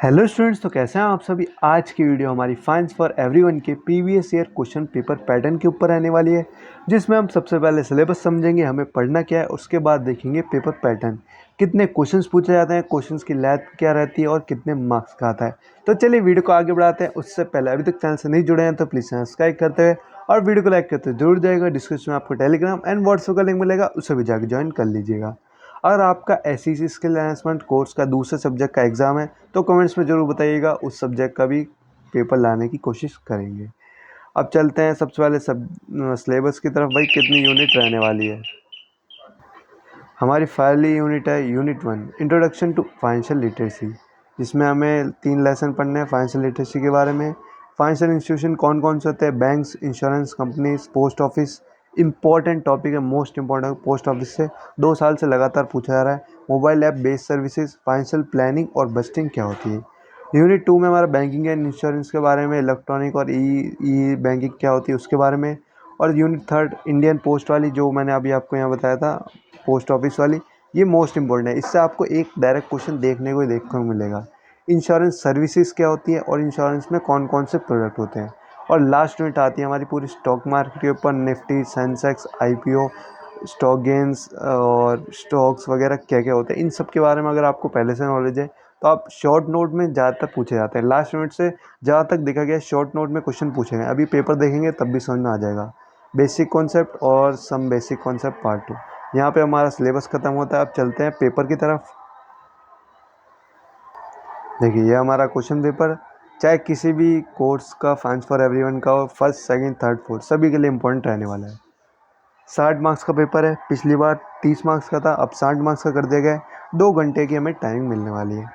Hello students, तो कैसे हैं आप सभी। आज की वीडियो हमारी फाइंस फॉर एवरीवन के previous year question paper pattern के ऊपर रहने वाली है, जिसमें हम सबसे पहले सिलेबस समझेंगे, हमें पढ़ना क्या है, उसके बाद देखेंगे पेपर पैटर्न, कितने क्वेश्चंस पूछे जाते हैं, क्वेश्चंस की लेंथ क्या रहती है और कितने मार्क्स का आता है। तो चलिए वीडियो को आगे बढ़ाते हैं। उससे पहले अभी तक चैनल से नहीं जुड़े हैं तो प्लीज़ सब्सक्राइब करते हुए और वीडियो को लाइक करते हुए जरूर जाएगा। डिस्क्रिप्शन में आपको टेलीग्राम एंड व्हाट्सएप का लिंक मिलेगा, उसे भी जाकर ज्वाइन कर लीजिएगा। अगर आपका एसईसी स्किल एनहांसमेंट कोर्स का दूसरे सब्जेक्ट का एग्ज़ाम है तो कमेंट्स में ज़रूर बताइएगा, उस सब्जेक्ट का भी पेपर लाने की कोशिश करेंगे। अब चलते हैं सबसे पहले सिलेबस की तरफ। भाई कितनी यूनिट रहने वाली है। हमारी पहली यूनिट है unit 1, introduction to financial literacy, जिसमें हमें 3 लेसन पढ़ने हैं फाइनेंशियल लिटरेसी के बारे में। फाइनेंशियल इंस्टीट्यूशन कौन कौन से होते हैं, banks, insurance companies, post office. Important topic है, मोस्ट इंपॉर्टेंट। पोस्ट ऑफिस से 2 साल से लगातार पूछा जा रहा है। Mobile app based services, financial planning और बजटिंग क्या होती है। यूनिट 2 में हमारा बैंकिंग एंड इंश्योरेंस के बारे में, इलेक्ट्रॉनिक और ई बैंकिंग क्या होती है उसके बारे में। और यूनिट 3 इंडियन पोस्ट वाली, जो मैंने अभी आपको यहाँ बताया था, पोस्ट ऑफिस वाली, ये मोस्ट इंपॉर्टेंट है। इससे आपको एक डायरेक्ट क्वेश्चन देखने को मिलेगा। इंश्योरेंस सर्विसेज क्या होती है और इंश्योरेंस में कौन कौन से प्रोडक्ट होते हैं। और लास्ट यूनिट आती है हमारी पूरी स्टॉक मार्केट के ऊपर, Nifty, Sensex, IPO, stock gains और स्टॉक्स वगैरह क्या क्या होते हैं। इन सब के बारे में अगर आपको पहले से नॉलेज है तो आप शॉर्ट नोट में ज़्यादातर पूछे जाते हैं। लास्ट यूनिट से जहाँ तक देखा गया शॉर्ट नोट में क्वेश्चन पूछे गए। अभी पेपर देखेंगे तब भी समझ में आ जाएगा। बेसिक कॉन्सेप्ट और सम बेसिक कॉन्सेप्ट पार्ट 2, यहाँ पे हमारा सिलेबस खत्म होता है। अब चलते हैं पेपर की तरफ। देखिए ये हमारा क्वेश्चन पेपर, चाहे किसी भी कोर्स का, फाइनेंस फॉर एवरीवन का हो, फर्स्ट सेकंड थर्ड फोर्थ, सभी के लिए इम्पोर्टेंट रहने वाला है। 60 मार्क्स का पेपर है। पिछली बार 30 मार्क्स का था, अब 60 मार्क्स का कर दिया गया है। 2 घंटे की हमें टाइमिंग मिलने वाली है।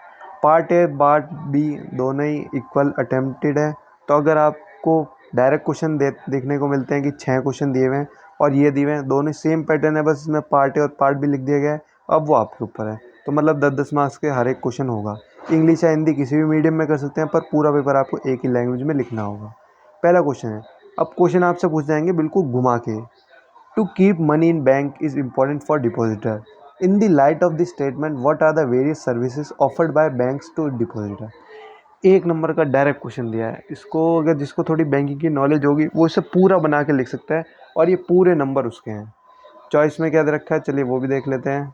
पार्ट ए पार्ट बी दोनों ही इक्वल अटेम्प्टेड है। तो अगर आपको डायरेक्ट क्वेश्चन देखने को मिलते हैं कि 6 क्वेश्चन दिए हुए हैं और ये दिए हुए हैं, दोनों सेम पैटर्न है, बस इसमें पार्ट ए और पार्ट बी लिख दिया गया है। अब वो आपके ऊपर है। तो मतलब 10-10 मार्क्स के हर एक क्वेश्चन होगा। इंग्लिश या हिंदी किसी भी मीडियम में कर सकते हैं, पर पूरा पेपर आपको एक ही लैंग्वेज में लिखना होगा। पहला क्वेश्चन है। अब क्वेश्चन आपसे पूछ जाएंगे बिल्कुल घुमा के। To keep money in bank is important for depositor. In the light of this statement, what are the various services offered by banks to depositor? एक नंबर का डायरेक्ट क्वेश्चन दिया है। इसको अगर जिसको थोड़ी बैंकिंग की नॉलेज होगी वो इसे पूरा बना के लिख सकता है और ये पूरे नंबर उसके हैं। चॉइस में क्या दे रखा है, चलिए वो भी देख लेते हैं।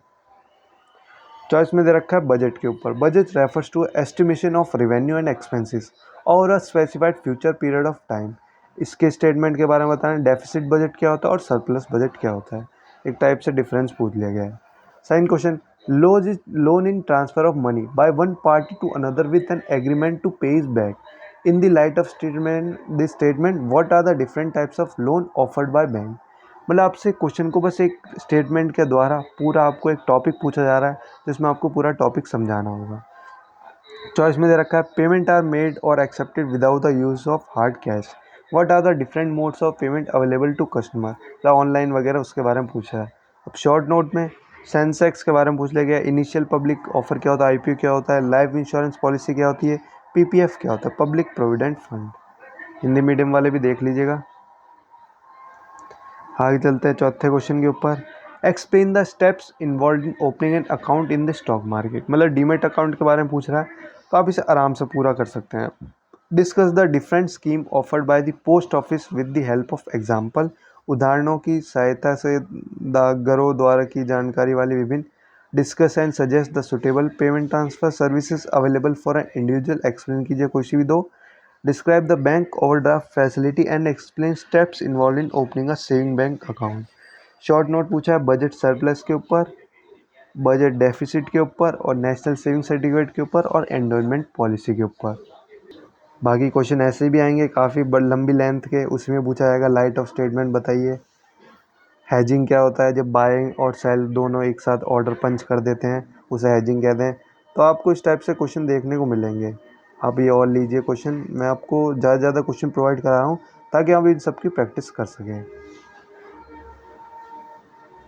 चॉइस में दे रखा है बजट के ऊपर। Budget refers to estimation of revenue and expenses और a specified future period of time. इसके स्टेटमेंट के बारे में बताएं। डेफिसिट बजट क्या होता है और सरप्लस बजट क्या होता है। एक टाइप से डिफरेंस पूछ लिया गया है। Second question, loan in transfer of money by one party to another with an agreement to pay is back. In the light of statement this statement what are the different types of loan offered by bank. मतलब आपसे question को बस एक statement के द्वारा पूरा आपको एक टॉपिक पूछा जा रहा है, जिसमें आपको पूरा टॉपिक समझाना होगा। चॉइस में दे रखा है पेमेंट आर मेड और accepted without the use of hard cash. What are the different modes of payment available to customer, मतलब ऑनलाइन वगैरह उसके बारे में पूछा है। अब शॉर्ट नोट में सेंसेक्स के बारे में पूछ लिया गया। इनिशियल पब्लिक ऑफर क्या होता है, आईपीओ क्या होता है, लाइफ इंश्योरेंस पॉलिसी क्या होती है, पीपीएफ क्या होता है, public provident fund. Hindi medium वाले भी देख लीजिएगा। आगे चलते हैं चौथे क्वेश्चन के ऊपर। Explain the steps involve in opening an account in the stock market. मतलब डीमेट अकाउंट के बारे में पूछ रहा है, तो आप इसे आराम से पूरा कर सकते हैं। Discuss the different scheme offered by the post office with the help of example. उदाहरणों की सहायता से डाकघरों द्वारा की जानकारी वाली विभिन्न। Discuss and suggest the suitable payment transfer services available for an individual. Explain कीजिए कोई सी भी दो। Describe the bank overdraft facility and explain steps involved in opening a saving bank account. Short note पूछा है बजट सरप्लस के ऊपर, budget deficit के ऊपर और नेशनल सेविंग सर्टिफिकेट के ऊपर और एंडोमेंट पॉलिसी के ऊपर। बाकी क्वेश्चन ऐसे भी आएंगे काफ़ी लंबी लेंथ के। उसमें पूछा जाएगा लाइट ऑफ स्टेटमेंट बताइए। हैजिंग क्या होता है, जब बाइंग और सेल दोनों एक साथ ऑर्डर पंच कर देते हैं उसे हैजिंग कहते हैं। तो आपको इस टाइप से क्वेश्चन देखने को मिलेंगे। आप ये और लीजिए क्वेश्चन, मैं आपको ज़्यादा से ज़्यादा क्वेश्चन प्रोवाइड करा रहा हूँ ताकि आप इन सब की प्रैक्टिस कर सकें।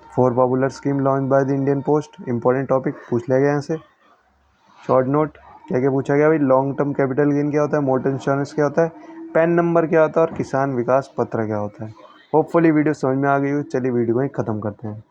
Four popular scheme launch by the Indian post, important topic पूछ लिया गया यहाँ से। शॉर्ट नोट क्या क्या पूछा गया भाई, लॉन्ग टर्म कैपिटल गेन क्या होता है, मोटर इंश्योरेंस क्या होता है, पैन नंबर क्या होता है और किसान विकास पत्र क्या होता है। होपफुली वीडियो समझ में आ गई हो। चलिए वीडियो को ही ख़त्म करते हैं।